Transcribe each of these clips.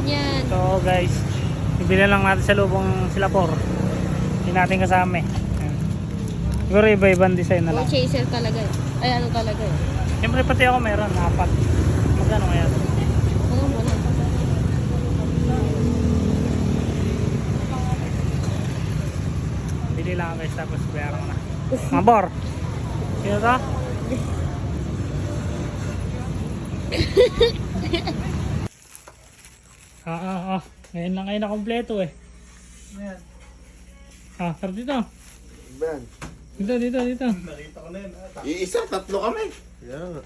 yan. So guys, ibili lang natin sa lubong sila 4. Hindi natin kasama eh. Ayan. Siguro iba-ibang design na Mga lang. chaser talaga eh. Ay, ano talaga eh. Siyempre pati ako meron, 4. Magkano kaya? Ano mo na? Bili lang guys, tapos bayaran ko na. Mabor! Sino to? Ngayon lang kayo na kompleto eh. Yan. Tara dito. Ben. Dito. Nakita ko na yan. Iisa, 3 kami. Yan.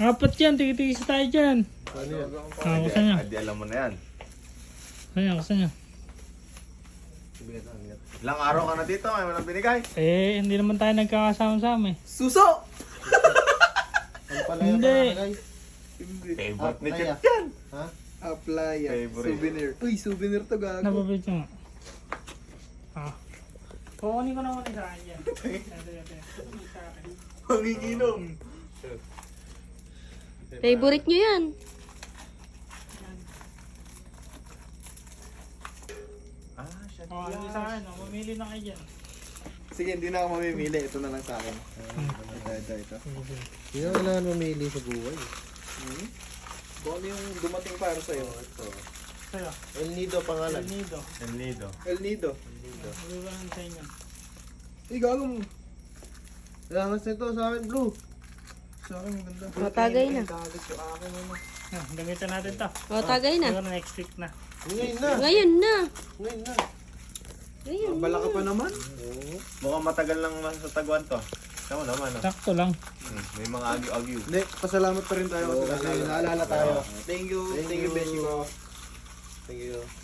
4 yan, tigil-tigil tayo dyan. Ano yan? Kusa nyo. Hindi alam mo na yan. Kusa nyo. Ilang araw ka na dito, may walang binigay. Eh, hindi naman tayo nagkakasama-sama eh. Suso! Hindi. Favorite ni Playa. Chef yan. Ha? Playa. Favorite. Souvenir. Uy, souvenir to gago. Napabit nyo nga. Kukunin ko naman isa akin yan. Pangiginom. Favorite nyo yan. Shit. Hindi sa akin, mamili na kayo dyan. Sige, hindi na ako mamimili. Ito na lang sa akin. Ito. Hindi na kailangan mamili sa buhay. Kung ano yung dumating para sa'yo. Ito. Sa'yo, El Nido pangalan. El Nido. El Nido. El Nido. Ano ba ang sa inyo? Gago mo. Kailangan sa ito sa akin, blue. Sa akin maganda. Matagay na. Galit yung akin ano. Gamitin natin to. O, tagay na. Siguro next week na. Ngayon na. Ngayon na. Ngayon na. Ngayon na. Bala ka pa naman. Mukhang matagal lang sa taguan to. Tama naman, no? Sakto lang. May mga agyo-agyo. Hindi, pasalamat pa rin tayo kasi naalala tayo. Thank you, Beshi ko. Thank you.